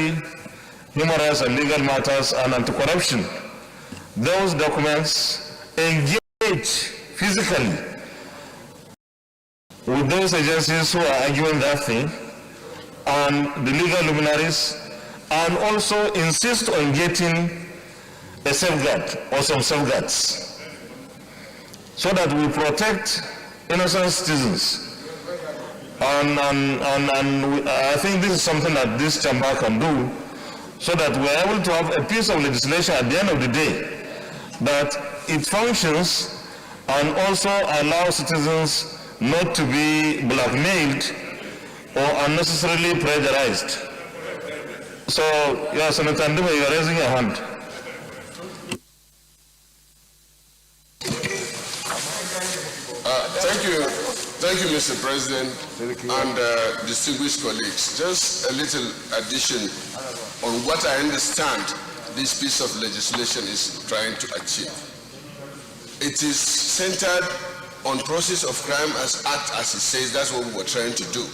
judiciary, human rights and legal matters, and anti-corruption. Those documents engage physically with those agencies who are arguing that thing and the legal luminaries, and also insist on getting a safeguard or some safeguards so that we protect innocent citizens. And I think this is something that this chamber can do, so that we're able to have a piece of legislation at the end of the day that it functions and also allows citizens not to be blackmailed or unnecessarily pressurized. So, yeah, Senator Ndima, you are raising your hand. Thank you, Mr. President and distinguished colleagues. Just a little addition on what I understand this piece of legislation is trying to achieve. It is centered on process of crime as act as it says. That's what we were trying to do.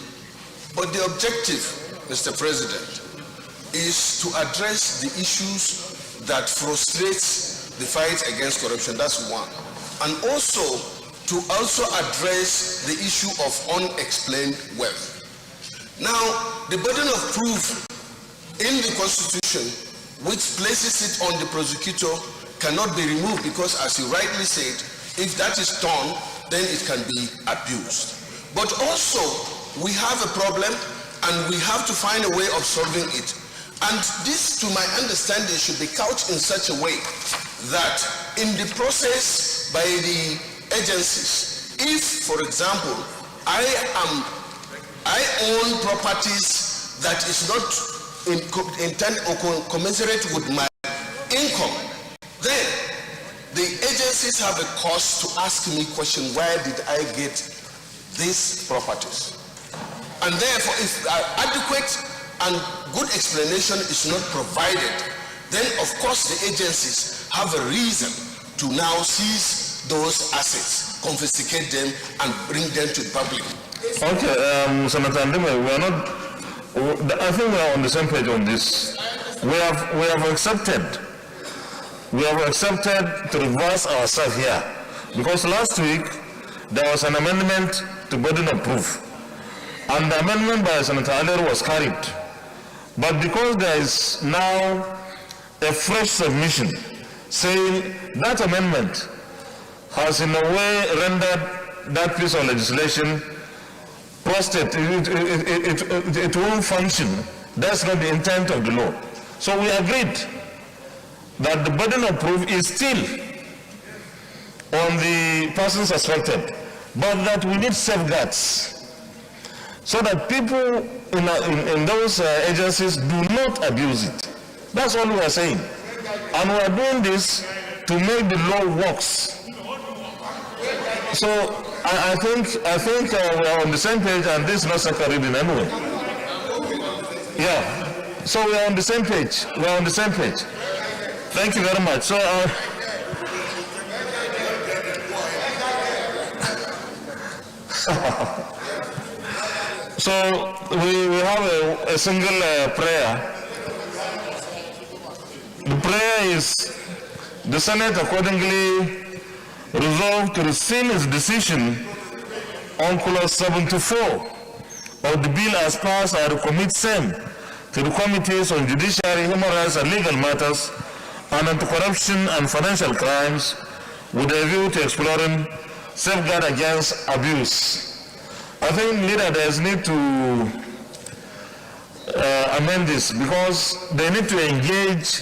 But the objective, Mr. President, is to address the issues that frustrates the fight against corruption. That's one. And also to address the issue of unexplained wealth. Now, the burden of proof in the Constitution, which places it on the prosecutor, cannot be removed because, as you rightly said, if that is done, then it can be abused. But also, we have a problem and we have to find a way of solving it. And this, to my understanding, should be couched in such a way that in the process by the agencies, if, for example, I own properties that is not intended or commensurate with my income, then the agencies have a cause to ask me question, where did I get these properties? And therefore, if adequate and good explanation is not provided, then of course the agencies have a reason to now seize those assets, confiscate them, and bring them to the public. Okay, Senator Ndima, I think we are on the same page on this. We have accepted to reverse ourselves here, because last week there was an amendment to burden of proof, and the amendment by Senator Aliru was carried. But because there is now a fresh submission saying that amendment has in a way rendered that piece of legislation prostate, it won't function. That's not the intent of the law. So we agreed that the burden of proof is still on the person suspected, but that we need safeguards so that people in those agencies do not abuse it. That's all we are saying. And we are doing this to make the law works. So I think we are on the same page, and this is not second reading anyway. Yeah. So we are on the same page. We are on the same page. Thank you very much. So so we have a single prayer. The prayer is: the Senate accordingly resolved to rescind its decision on clause 74 of the bill as passed and recommit same to the committees on judiciary, human rights and legal matters, and anti-corruption and financial crimes, with a view to exploring safeguard against abuse. I think leaders need to amend this, because they need to engage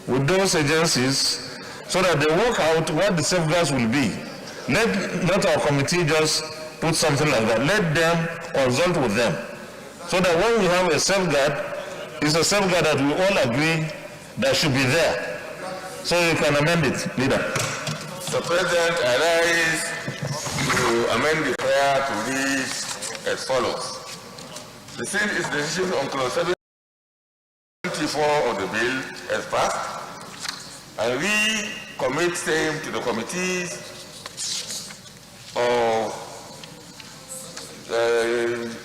with those agencies so that they work out what the safeguards will be. Let our committee just put something like that. Let them consult with them, so that when we have a safeguard, it's a safeguard that we all agree that should be there. So you can amend it, leader. Mr. President, I rise to amend the prayer to read as follows. The same is the decision on clause 74 of the bill as passed, and we commit same to the committees of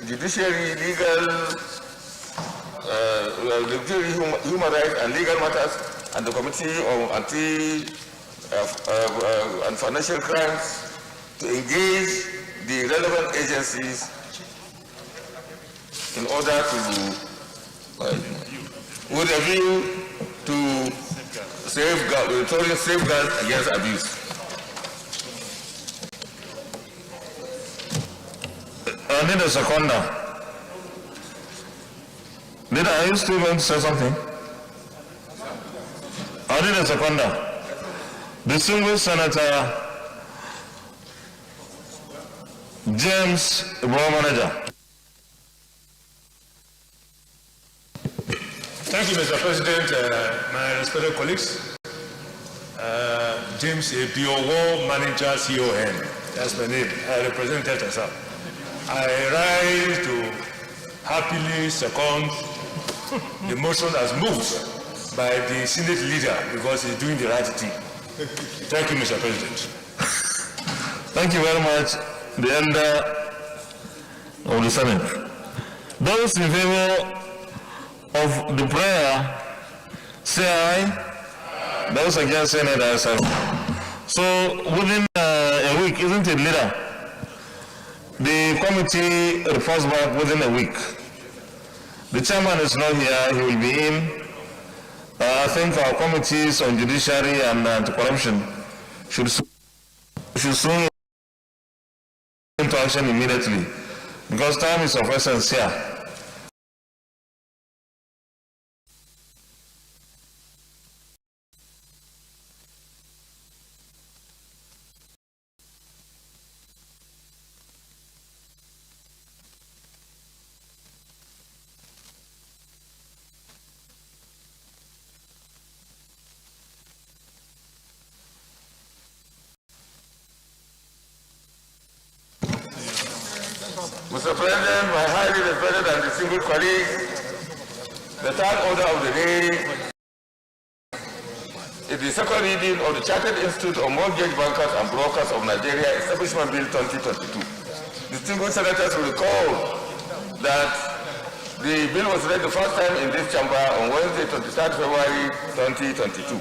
judiciary, legal, Human Rights and Legal Matters and the Committee on and Financial Crimes to engage the relevant agencies in order to, with a view to safeguard against abuse. I need a seconder. Are you still going to say something? I need a seconder. Distinguished Senator James Manager. Thank you, Mr. President, my respected colleagues. James Ebiowo Manager CON. That's my name. I represent Delta. I rise to happily second the motion as moved by the Senate leader because he's doing the right thing. Thank you, Mr. President. Thank you very much, the elder of the Senate. Those in favor of the prayer, say aye. Those against say nay. So within a week, isn't it, leader? The committee reports back within a week. The chairman is not here, he will be in. I think our committees on judiciary and anti-corruption should swing into action immediately because time is of essence here. Mr. President, my highly respected and distinguished colleagues, the third order of the day is the second reading of the Chartered Institute of Mortgage Bankers and Brokers of Nigeria Establishment Bill 2022. Distinguished senators will recall that the bill was read the first time in this chamber on Wednesday, 23rd February 2022.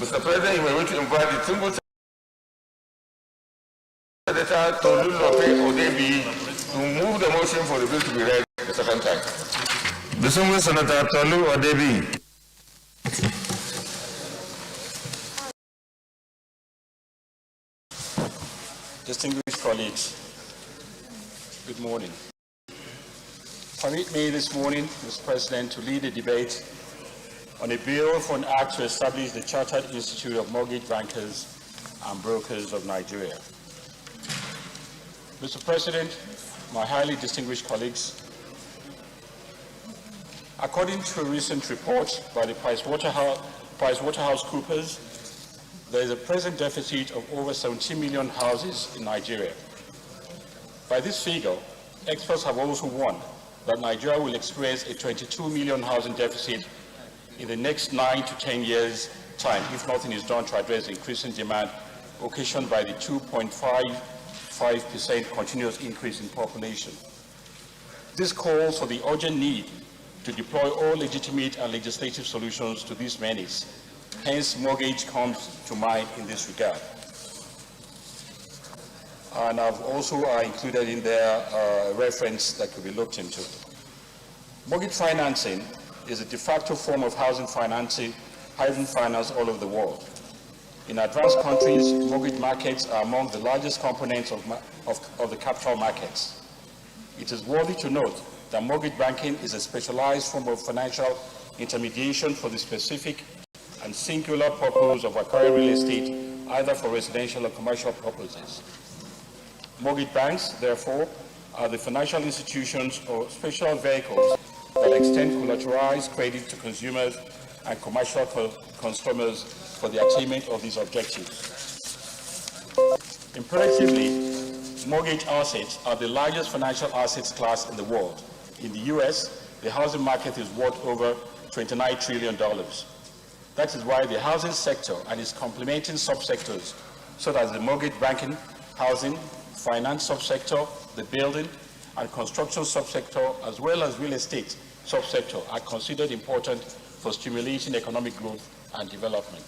Mr. President, you may wish to invite the distinguished Senator Tolulope Odebi to move the motion for the bill to be read the second time. Distinguished Senator Tolu Odebi. Distinguished colleagues, good morning. Permit me this morning, Mr. President, to lead a debate on a bill for an act to establish the Chartered Institute of Mortgage Bankers and Brokers of Nigeria. Mr. President, my highly distinguished colleagues, according to a recent report by the PricewaterhouseCoopers, there is a present deficit of over 17 million houses in Nigeria. By this figure, experts have also warned that Nigeria will experience a 22 million housing deficit in the next 9 to 10 years' time if nothing is done to address the increasing demand occasioned by the 2.55% continuous increase in population. This calls for the urgent need to deploy all legitimate and legislative solutions to this menace. Hence, mortgage comes to mind in this regard. And I've also included in there a reference that could be looked into. Mortgage financing is a de facto form of housing finance all over the world. In advanced countries, mortgage markets are among the largest components of the capital markets. It is worthy to note that mortgage banking is a specialized form of financial intermediation for the specific and singular purpose of acquiring real estate, either for residential or commercial purposes. Mortgage banks, therefore, are the financial institutions or special vehicles that extend collateralized credit to consumers and commercial customers for the attainment of these objectives. Imperatively, mortgage assets are the largest financial assets class in the world. In the US, the housing market is worth over $29 trillion. That is why the housing sector and its complementing subsectors, such as the mortgage banking, housing, finance subsector, the building and construction subsector, as well as real estate, subsector are considered important for stimulating economic growth and development.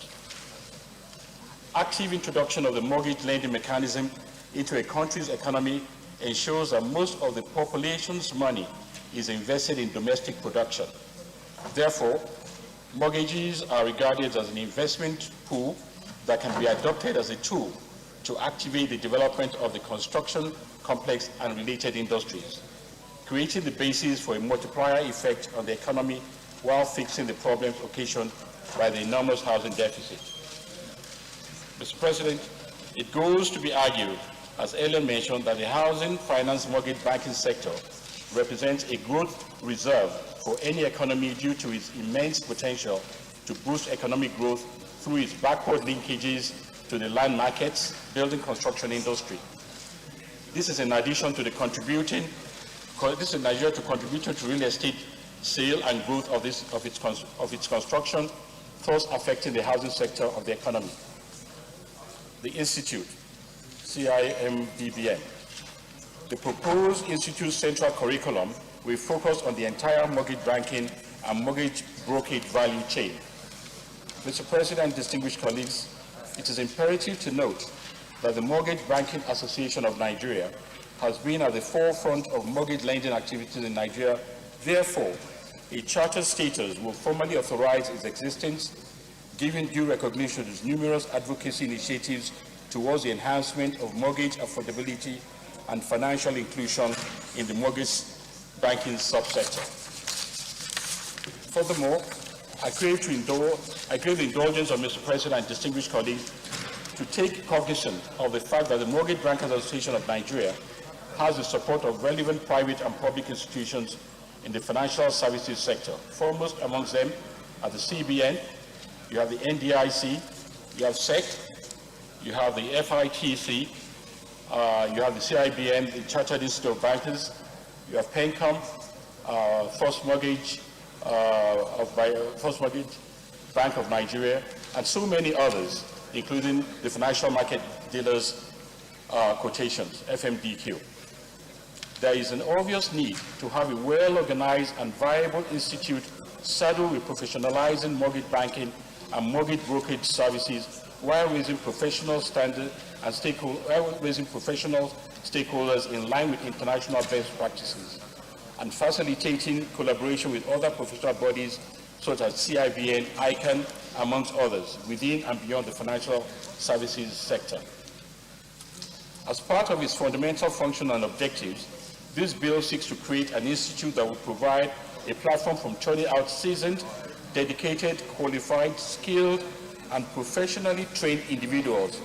Active introduction of the mortgage lending mechanism into a country's economy ensures that most of the population's money is invested in domestic production. Therefore, mortgages are regarded as an investment pool that can be adopted as a tool to activate the development of the construction complex and related industries, creating the basis for a multiplier effect on the economy while fixing the problems occasioned by the enormous housing deficit. Mr. President, it goes to be argued, as earlier mentioned, that the housing finance mortgage banking sector represents a growth reserve for any economy due to its immense potential to boost economic growth through its backward linkages to the land markets, building construction industry. This is in addition to contributing to real estate sale and growth of its construction, thus affecting the housing sector of the economy. The Institute, CIMBBM. The proposed Institute's central curriculum will focus on the entire mortgage banking and mortgage brokerage value chain. Mr. President, distinguished colleagues, it is imperative to note that the Mortgage Banking Association of Nigeria has been at the forefront of mortgage lending activities in Nigeria. Therefore, a charter status will formally authorize its existence, giving due recognition to its numerous advocacy initiatives towards the enhancement of mortgage affordability and financial inclusion in the mortgage banking subsector. Furthermore, I crave the indulgence of Mr. President and distinguished colleagues to take cognizance of the fact that the Mortgage Bankers Association of Nigeria has the support of relevant private and public institutions in the financial services sector. Foremost amongst them are the CBN, you have the NDIC, you have SEC, you have the FITC, you have the CIBN, the Chartered Institute of Bankers, you have PENCOM, First Mortgage Bank of Nigeria, and so many others, including the Financial Market Dealers Quotations, FMDQ. There is an obvious need to have a well-organized and viable institute saddled with professionalizing mortgage banking and mortgage brokerage services while raising professional standards and stakeholders in line with international best practices and facilitating collaboration with other professional bodies such as CIBN, ICANN, amongst others, within and beyond the financial services sector. As part of its fundamental function and objectives, this bill seeks to create an institute that will provide a platform from turning out seasoned, dedicated, qualified, skilled, and professionally trained individuals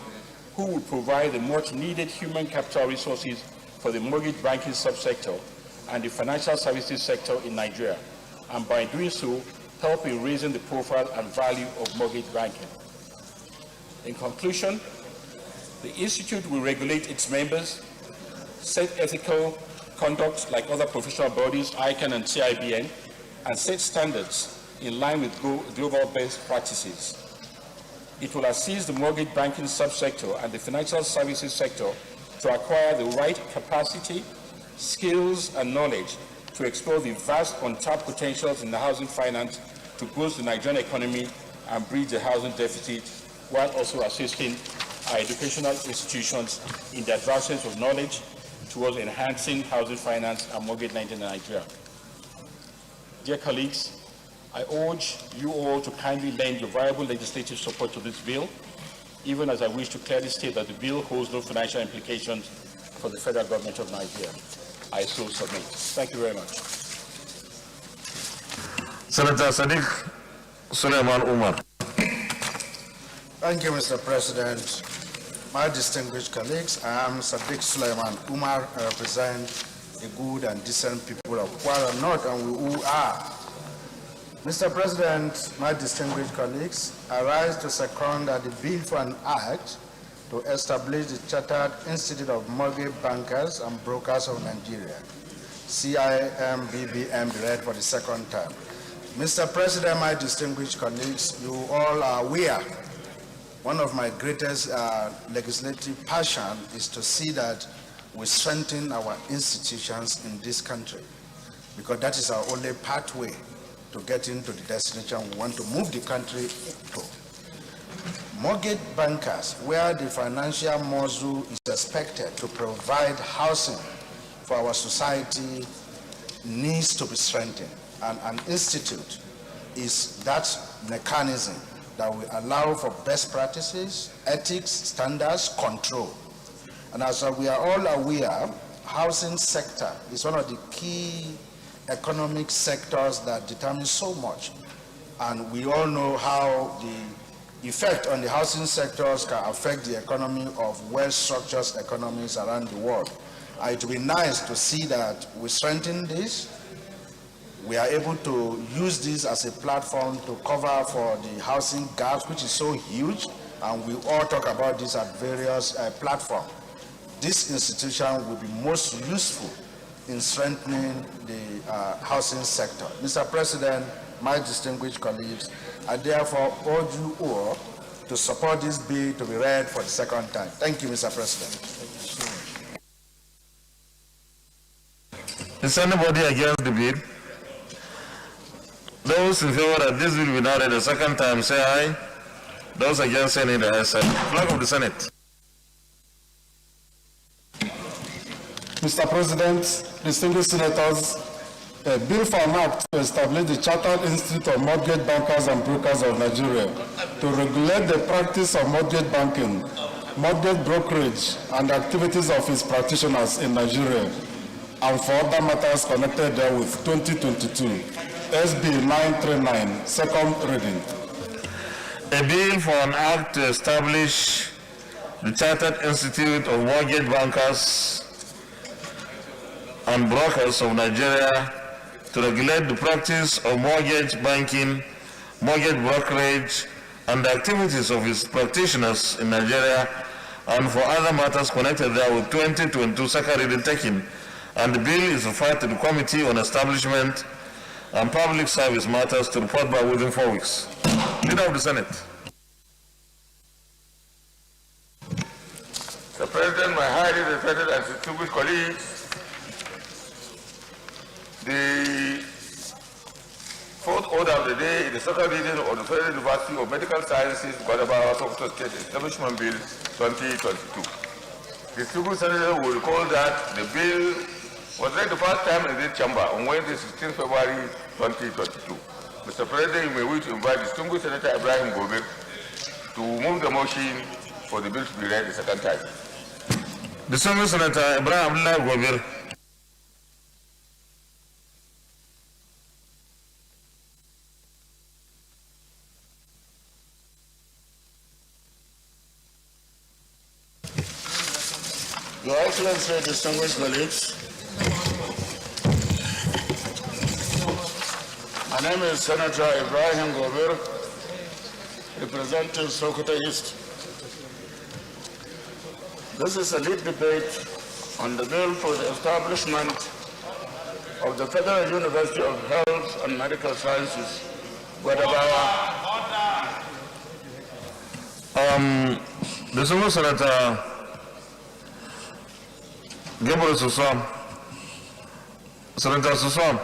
who will provide the much needed human capital resources for the mortgage banking subsector and the financial services sector in Nigeria, and by doing so, help in raising the profile and value of mortgage banking. In conclusion, the Institute will regulate its members, set ethical conduct like other professional bodies, ICANN and CIBN, and set standards in line with global best practices. It will assist the mortgage banking subsector and the financial services sector to acquire the right capacity, skills, and knowledge to explore the vast untapped potentials in the housing finance to boost the Nigerian economy and bridge the housing deficit, while also assisting our educational institutions in the advancement of knowledge towards enhancing housing finance and mortgage lending in Nigeria. Dear colleagues, I urge you all to kindly lend your viable legislative support to this bill, even as I wish to clearly state that the bill holds no financial implications for the federal government of Nigeria. I so submit. Thank you very much. Senator Sadiq Suleiman Umar. Thank you, Mr. President. My distinguished colleagues, I am Sadiq Suleiman Umar. I represent the good and decent people of Kwara North, and we who are. Mr. President, my distinguished colleagues, I rise to second that the bill for an act to establish the Chartered Institute of Mortgage Bankers and Brokers of Nigeria, CIMBBM, be read for the second time. Mr. President, my distinguished colleagues, you all are aware, one of my greatest legislative passion is to see that we strengthen our institutions in this country. because that is our only pathway to get into the destination we want to move the country to. Mortgage bankers, where the financial muscle is expected to provide housing for our society, needs to be strengthened. And an institute is that mechanism that will allow for best practices, ethics, standards, control. And as we are all aware, housing sector is one of the key economic sectors that determines so much. And we all know how the effect on the housing sectors can affect the economy of well-structured economies around the world. It would be nice to see that we strengthen this. We are able to use this as a platform to cover for the housing gaps, which is so huge, and we all talk about this at various platforms. This institution will be most useful in strengthening the housing sector. Mr. President, my distinguished colleagues, I therefore urge you all to support this bill to be read for the second time. Thank you, Mr. President. Is anybody against the bill? Those in favor that this bill will be now read a second time, say aye. Those against, say nay. Flag of the Senate. Mr. President, distinguished senators, a bill for an act to establish the Chartered Institute of Mortgage Bankers and Brokers of Nigeria to regulate the practice of mortgage banking, mortgage brokerage, and activities of its practitioners in Nigeria, and for other matters connected therewith, 2022, SB 939, second reading. A bill for an act to establish the Chartered Institute of Mortgage Bankers and Brokers of Nigeria to regulate the practice of mortgage banking, mortgage brokerage, and the activities of its practitioners in Nigeria, and for other matters connected there with 2022 second reading taken, and the bill is referred to the Committee on Establishment and Public Service Matters to report back within 4 weeks. Leader of the Senate. Mr. President, my highly respected and distinguished colleagues, the fourth order of the day is the second reading of the Federal University of Medical Sciences, Guadabawa, Sokoto State Establishment Bill 2022. The distinguished senator will recall that the bill was read the first time in this chamber on Wednesday, 16 February 2022. Mr. President, you may wish to invite distinguished Senator Ibrahim Gobir to move the motion for the bill to be read the second time. Distinguished Senator Ibrahim Gobir. Your Excellency, distinguished colleagues, my name is Senator Ibrahim Gobir, representing Sokoto East. This is a lead debate on the bill for the establishment of the Federal University of Health and Medical Sciences, Guadabawa. Distinguished Senator Gabriel Susam, Senator Susam,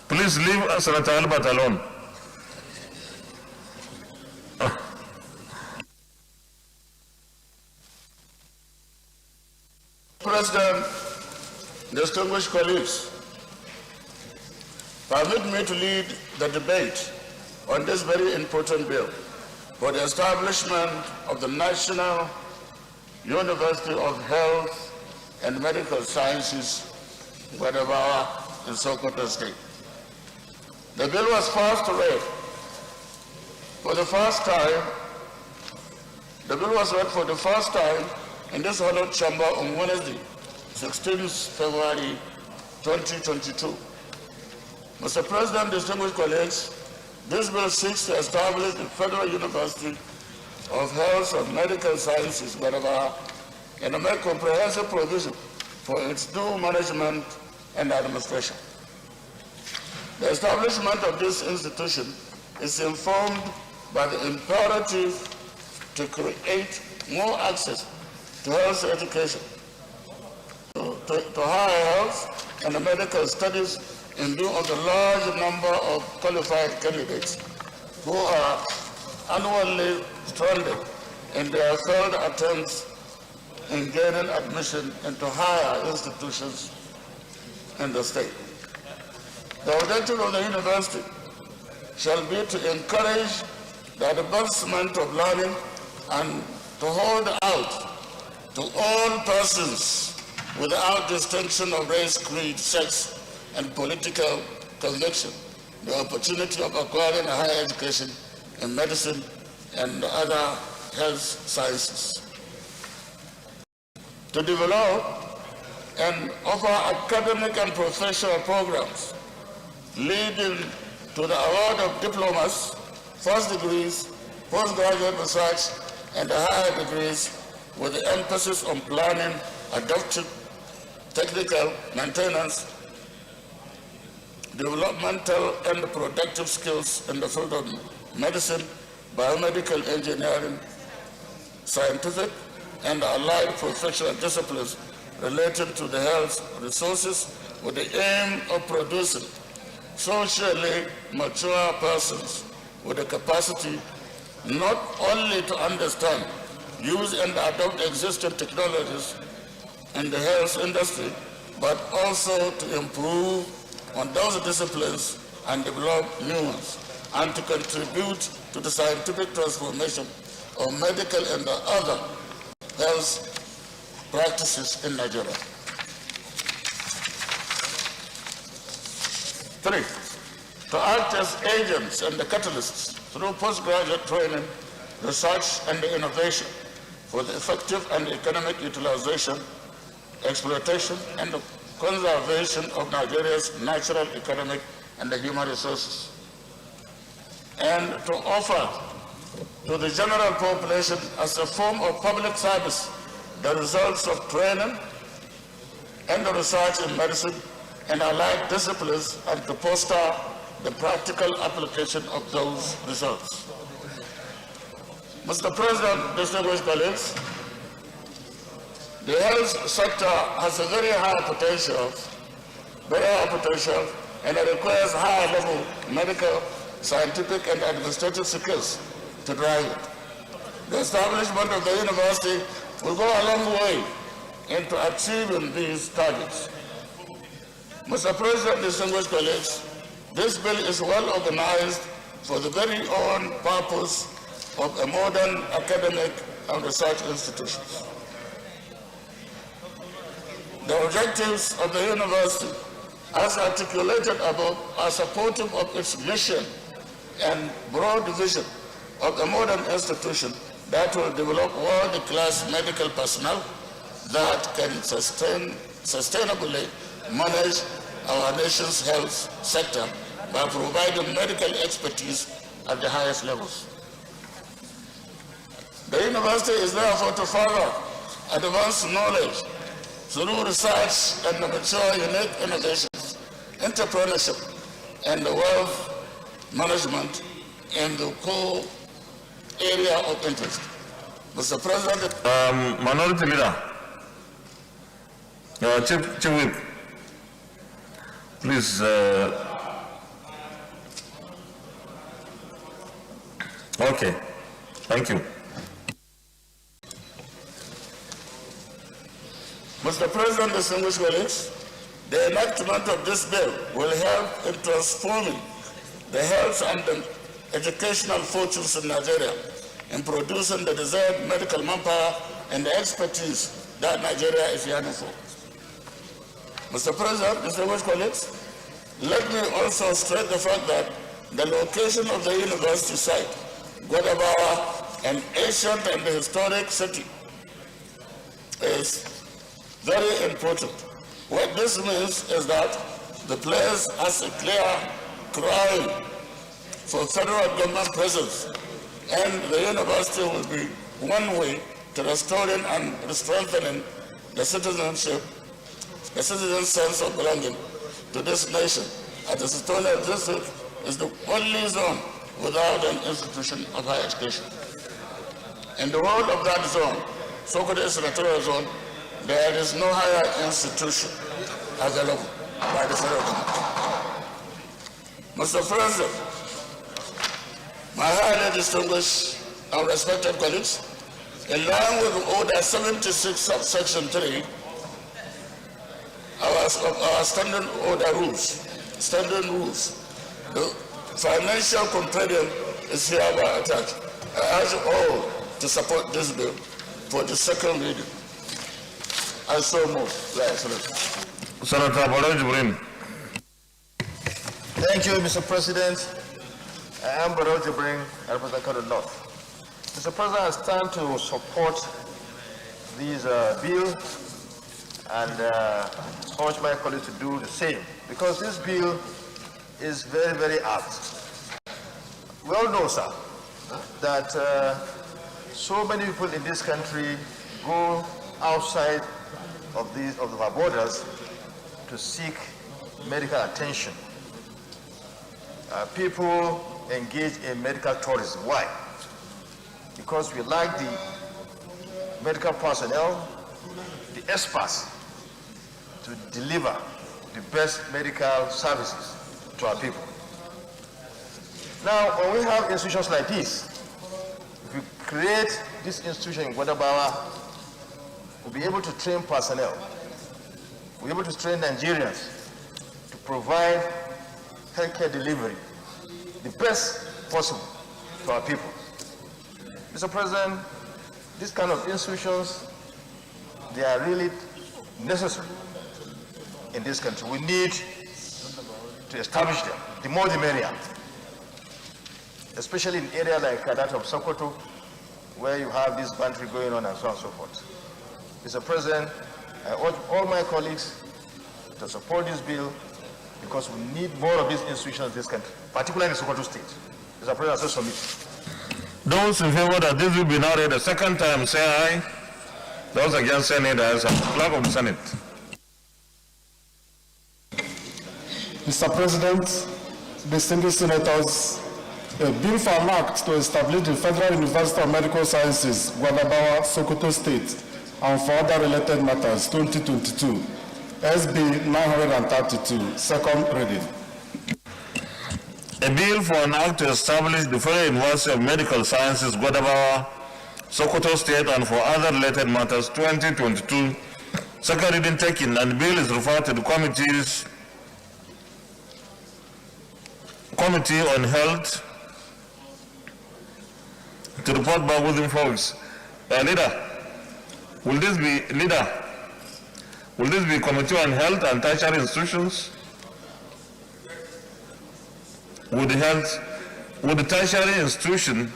please leave Senator Albert alone. President, distinguished colleagues, permit me to lead the debate on this very important bill for the establishment of the National University of Health and Medical Sciences, Guadabawa, in Sokoto State. The bill was first read for the first time. The bill was read for the first time in this honored chamber on Wednesday, 16th February 2022. Mr. President, distinguished colleagues, this bill seeks to establish the Federal University of Health and Medical Sciences, Guadabawa, and to make comprehensive provision for its due management and administration. The establishment of this institution is informed by the imperative to create more access to health education, to higher health and medical studies in view of the large number of qualified candidates who are annually stranded in their failed attempts in gaining admission into higher institutions in the state. The objective of the university shall be to encourage the advancement of learning and to hold out to all persons without distinction of race, creed, sex, and political conviction the opportunity of acquiring a higher education in medicine and other health sciences. To develop and offer academic and professional programs leading to the award of diplomas, first degrees, postgraduate research, and higher degrees with the emphasis on planning, adaptive, technical, maintenance, developmental and productive skills in the field of medicine, biomedical engineering, scientific, and allied professional disciplines related to the health resources with the aim of producing socially mature persons with the capacity not only to understand, use, and adopt existing technologies in the health industry, but also to improve on those disciplines and develop new ones, and to contribute to the scientific transformation of medical and other health practices in Nigeria. 3, to act as agents and the catalysts through postgraduate training, research, and innovation for the effective and economic utilization, exploitation, and the conservation of Nigeria's natural, economic, and the human resources, and to offer to the general population as a form of public service the results of training and the research in medicine and allied disciplines, and to foster the practical application of those results. Mr. President, distinguished colleagues, the health sector has a very high potential, and it requires high-level medical, scientific, and administrative skills to drive it. The establishment of the university will go a long way into achieving these targets. Mr. President, distinguished colleagues, this bill is well organized for the very own purpose of a modern academic and research institutions. The objectives of the university, as articulated above, are supportive of its mission and broad vision of a modern institution that will develop world-class medical personnel that can sustainably manage our nation's health sector by providing medical expertise at the highest levels. The university is therefore to further advance knowledge through research and mature unique innovations, entrepreneurship, and wealth management in the core area of interest. Mr. President. Minority Leader, Chief Whip, please. Okay, thank you. Mr. President, distinguished colleagues, the enactment of this bill will help in transforming the health and the educational fortunes in Nigeria, in producing the desired medical manpower and the expertise that Nigeria is yearning for. Mr. President, distinguished colleagues, let me also stress the fact that the location of the university site, Gwadabawa, an ancient and historic city, is very important. What this means is that the place has a clear cry for federal government presence, and the university will be one way to restoring and strengthening the citizenship, the citizen's sense of belonging to this nation, as the Setolia district is the only zone without an institution of higher education. In the whole of that zone, so-called senatorial zone, there is no higher institution available. by the federal government. Mr. President, my highly distinguished and respected colleagues, in line with Order 76, subsection 3, our standing rules, the financial compendium is hereby attached. I urge all to support this bill for the second reading. I so move, Your Excellency. Senator Barrow Jibrin. Thank you, Mr. President. I am Barrow Jibrin, I represent Kano North. Mr. President, I stand to support this bill and urge my colleagues to do the same, because this bill is very, very apt. We all know, sir, that so many people in this country go outside of our borders to seek medical attention. People engage in medical tourism. Why? Because we like the medical personnel, the experts, to deliver the best medical services to our people. Now, when we have institutions like this, if we create this institution in Guadabawa, we'll be able to train personnel. We'll be able to train Nigerians to provide healthcare delivery, the best possible to our people. Mr. President, these kind of institutions, they are really necessary in this country. We need to establish them. The more the merrier. Especially in areas like that of Sokoto, where you have this banditry going on and so on and so forth. Mr. President, I urge all my colleagues to support this bill because we need more of these institutions in this country, particularly in Sokoto State. Mr. President, I so submit. Those in favor that this will be now read a second time, say aye. Those against, say nay. There is a clerk of the Senate. Mr. President, distinguished senators, a bill for an act to establish the Federal University of Medical Sciences, Guadabawa, Sokoto State, and for other related matters, 2022, SB 932, second reading. A bill for an act to establish the Federal University of Medical Sciences, Guadabawa, Sokoto State, and for other related matters, 2022, second reading taken, and the bill is referred to the Committee on Health to report back within 4 weeks. Leader, will this be Committee on Health and Tertiary Institutions? With the tertiary institution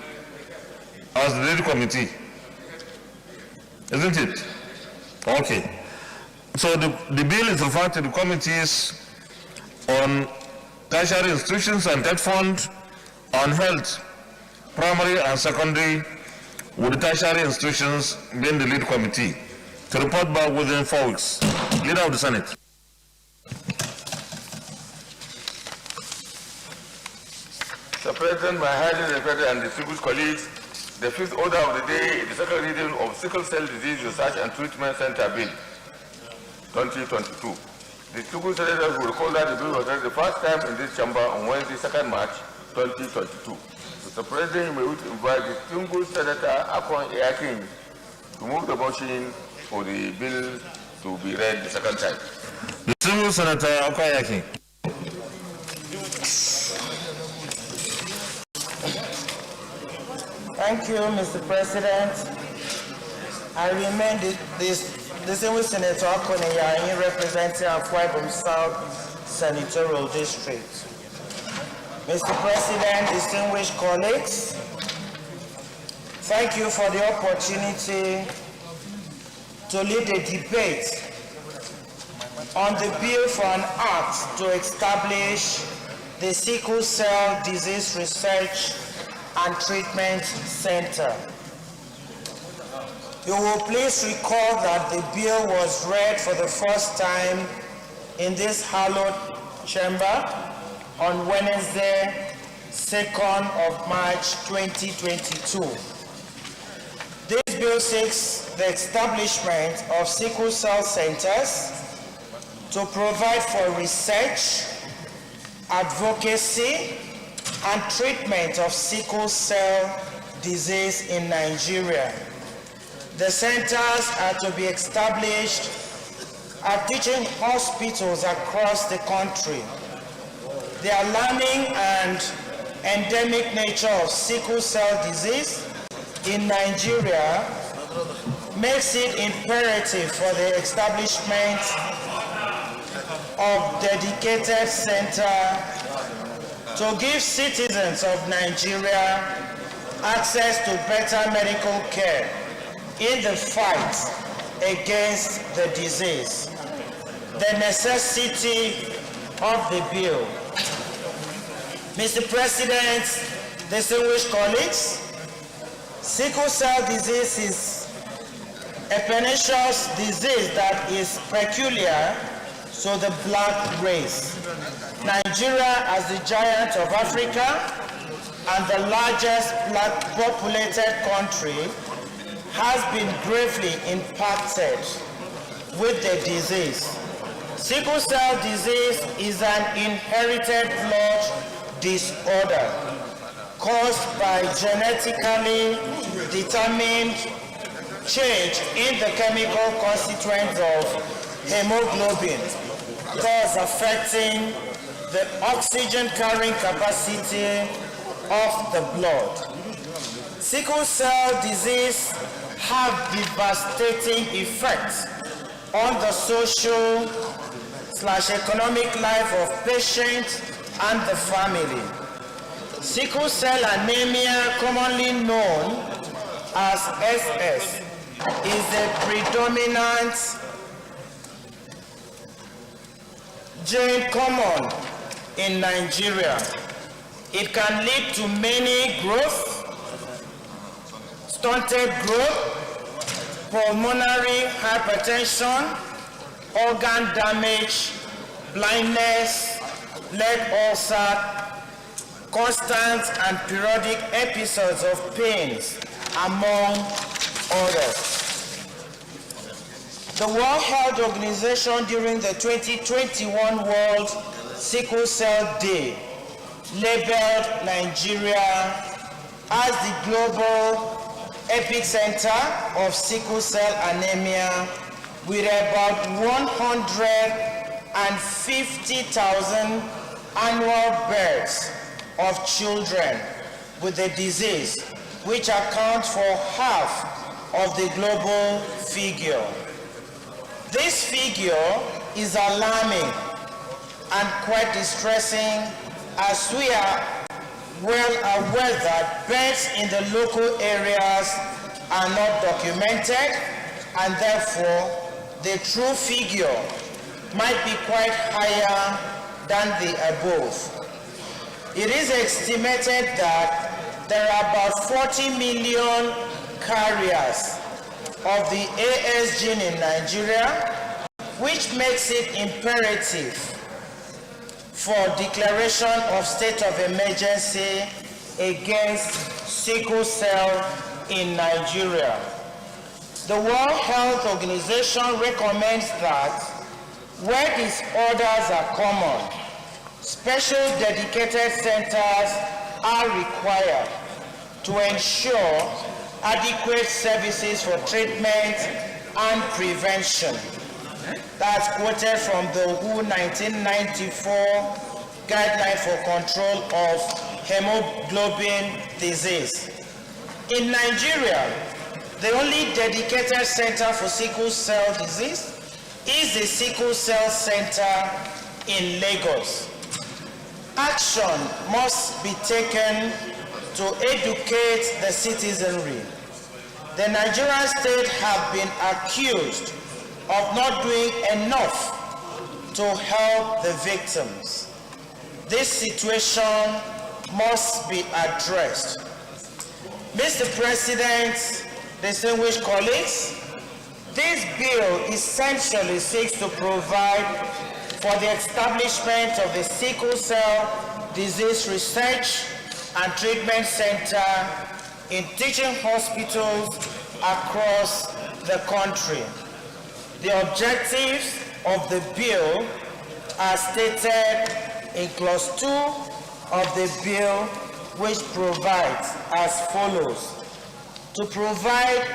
as the lead committee, isn't it? Okay. So the bill is referred to the committees on tertiary institutions and debt fund, on health, primary and secondary, with the tertiary institutions being the lead committee, to report back within 4 weeks. Leader of the Senate. Mr. President, my highly respected and distinguished colleagues, the fifth order of the day is the second reading of Sickle Cell Disease Research and Treatment Center Bill 2022. The distinguished senators will recall that the bill was read the first time in this chamber on Wednesday, 2nd March 2022. Mr. President, you may wish to invite the distinguished Senator Akon Eakin to move the motion for the bill to be read the second time. Distinguished Senator Akon Eakin. Thank you, Mr. President. I remain distinguished Senator Akon Eakin, representing Akwa Ibom South Senatorial District. Mr. President, distinguished colleagues, thank you for the opportunity to lead a debate on the bill for an act to establish the Sickle Cell Disease Research and Treatment Center. You will please recall that the bill was read for the first time in this hallowed chamber on Wednesday, 2nd of March 2022. This bill seeks the establishment of sickle cell centers to to provide for research, advocacy, and treatment of sickle cell disease in Nigeria. The centers are to be established at teaching hospitals across the country. The alarming and endemic nature of sickle cell disease in Nigeria makes it imperative for the establishment of dedicated center to give citizens of Nigeria access to better medical care in the fight against the disease. The necessity of the bill. Mr. President, distinguished colleagues, sickle cell disease is a pernicious disease that is peculiar to the black race. Nigeria, as the giant of Africa and the largest black populated country, has been gravely impacted with the disease. Sickle cell disease is an inherited blood disorder caused by genetically determined change in the chemical constituents of hemoglobin, thus affecting the oxygen carrying capacity of the blood. Sickle cell disease have devastating effects on the social / economic life of patients and the family. Sickle cell anemia, commonly known as SS, is a predominant gene common in Nigeria. It can lead to many growth, stunted growth, pulmonary hypertension, organ damage, blindness, leg ulcer, constant and periodic episodes of pains, among others. The World Health Organization during the 2021 World Sickle Cell Day labeled Nigeria as the global epicenter of sickle cell anemia, with about 150,000 annual births of children with the disease, which accounts for half of the global figure. This figure is alarming and quite distressing, as we are well aware that births in the local areas are not documented, and therefore the true figure might be quite higher than the above. It is estimated that there are about 40 million carriers of the AS gene in Nigeria, which makes it imperative for declaration of state of emergency against sickle cell in Nigeria. The World Health Organization recommends that where disorders are common, special dedicated centers are required to ensure adequate services for treatment and prevention. That's quoted from the WHO 1994 Guideline for Control of Hemoglobin Disease. In Nigeria, the only dedicated center for sickle cell disease is the Sickle Cell Center in Lagos. Action must be taken to educate the citizenry. The Nigerian state have been accused of not doing enough to help the victims. This situation must be addressed. Mr. President, distinguished colleagues, this bill essentially seeks to provide for the establishment of the Sickle Cell Disease Research and Treatment Center in teaching hospitals across the country. The objectives of the bill are stated in clause 2 of the bill, which provides as follows: to provide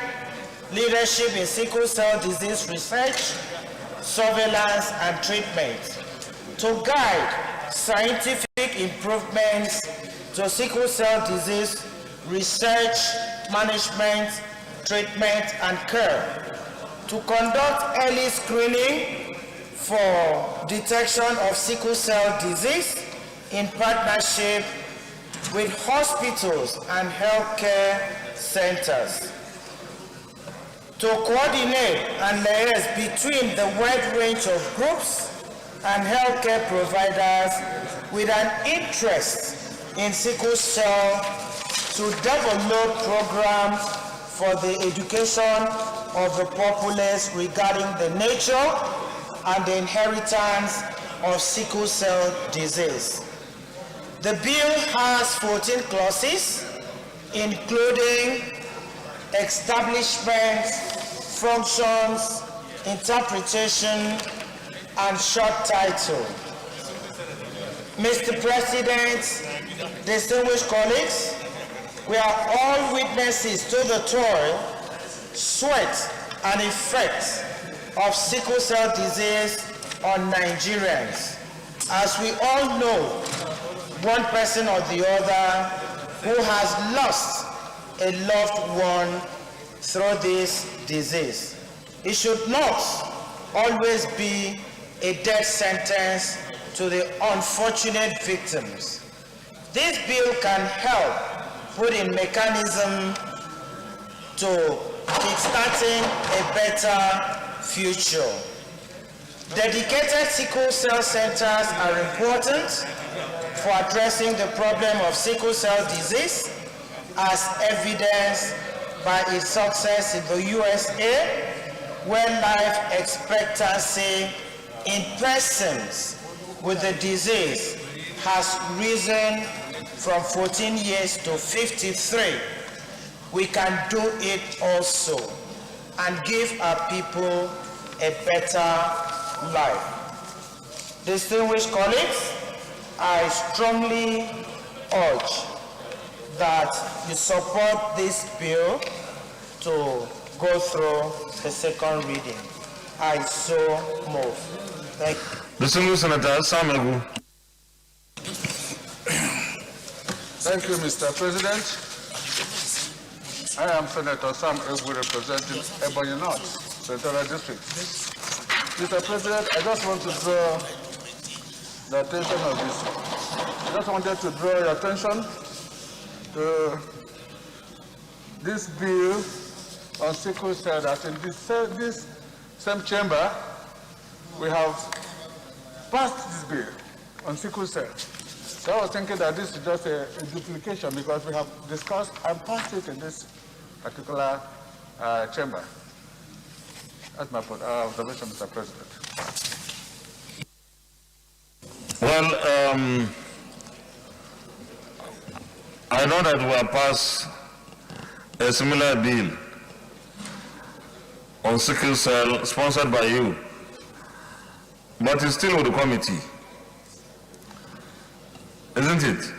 leadership in sickle cell disease research, surveillance, and treatment, to guide scientific improvements to sickle cell disease research, management, treatment, and care, to conduct early screening for detection of sickle cell disease in partnership with hospitals and healthcare centers, to coordinate and liaise between the wide range of groups and healthcare providers with an interest in sickle cell, to develop programs for the education of the populace regarding the nature and the inheritance of sickle cell disease. The bill has 14 clauses, including establishment, functions, interpretation, and short title. Mr. President, distinguished colleagues, we are all witnesses to the toil, sweat, and effects of sickle cell disease on Nigerians. As we all know, one person or the other who has lost a loved one through this disease. It should not always be a death sentence to the unfortunate victims. This bill can help put in mechanism to kickstarting a better future. Dedicated sickle cell centers are important for addressing the problem of sickle cell disease, as evidenced by its success in the USA, where life expectancy in persons with the disease has risen from 14 years to 53. We can do it also and give our people a better life. Distinguished colleagues, I strongly urge that you support this bill to go through the second reading. I so move. Thank you. Distinguished Senator Samegu. Thank you, Mr. President. I am Senator Sam Egu, representing Ebonyi North, Senatorial District. Mr. President, I just want to draw the attention of this. I just wanted to draw your attention to this bill on sickle cell, that in this same chamber, we have passed this bill on sickle cell. So I was thinking that this is just a duplication, because we have discussed and passed it in this particular chamber. That's my observation, Mr. President. Well, I know that we have passed a similar bill on sickle cell sponsored by you, but it's still with the committee, isn't it?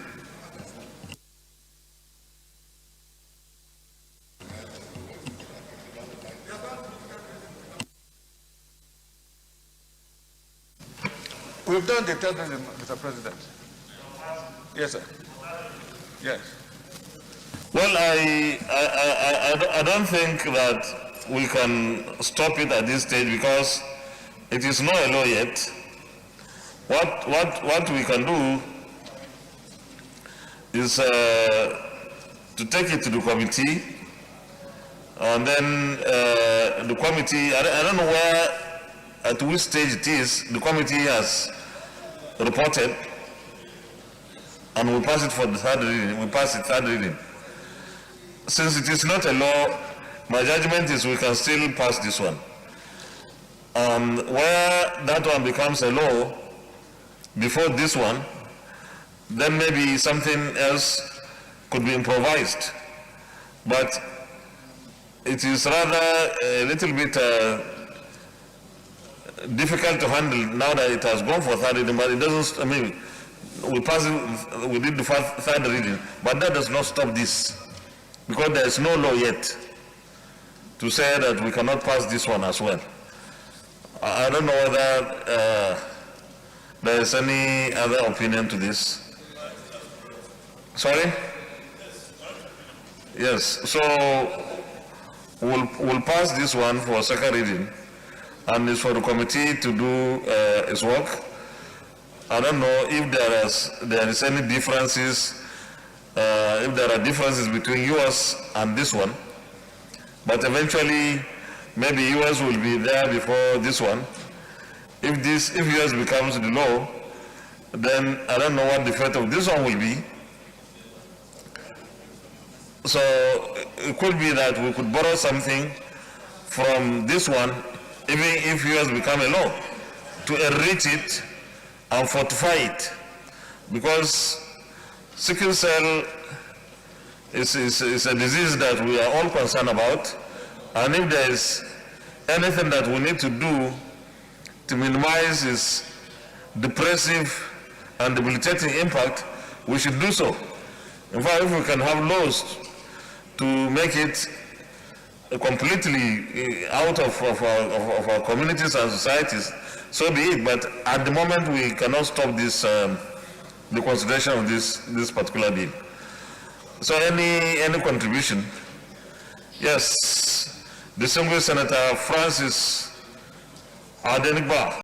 We've done the third reading, Mr. President. Yes, sir. Yes. Well, I don't think that we can stop it at this stage, because it is not a law yet. What we can do is to take it to the committee, and then the committee, I don't know where, at which stage it is, the committee has reported, and we pass it for the third reading. We pass it third reading. Since it is not a law, my judgment is we can still pass this one. Where that one becomes a law before this one, then maybe something else could be improvised. But it is rather a little bit difficult to handle now that it has gone for third reading, but it doesn't, I mean, we passed it, we did the third reading, but that does not stop this, because there is no law yet to say that we cannot pass this one as well. I don't know whether there is any other opinion to this. Sorry? Yes, so we'll pass this one for second reading, and it's for the committee to do its work. I don't know if there is any differences, if there are differences between yours and this one, but eventually maybe yours will be there before this one. If yours becomes the law, then I don't know what the fate of this one will be. So it could be that we could borrow something from this one, even if yours become a law, to enrich it and fortify it, because sickle cell is a disease that we are all concerned about, and if there is anything that we need to do to minimize its depressive and debilitating impact, we should do so. In fact, if we can have laws to make it completely out of our communities and societies, so be it. But at the moment, we cannot stop this, the consideration of this particular bill. So any contribution? Yes, distinguished Senator Francis Adenigba.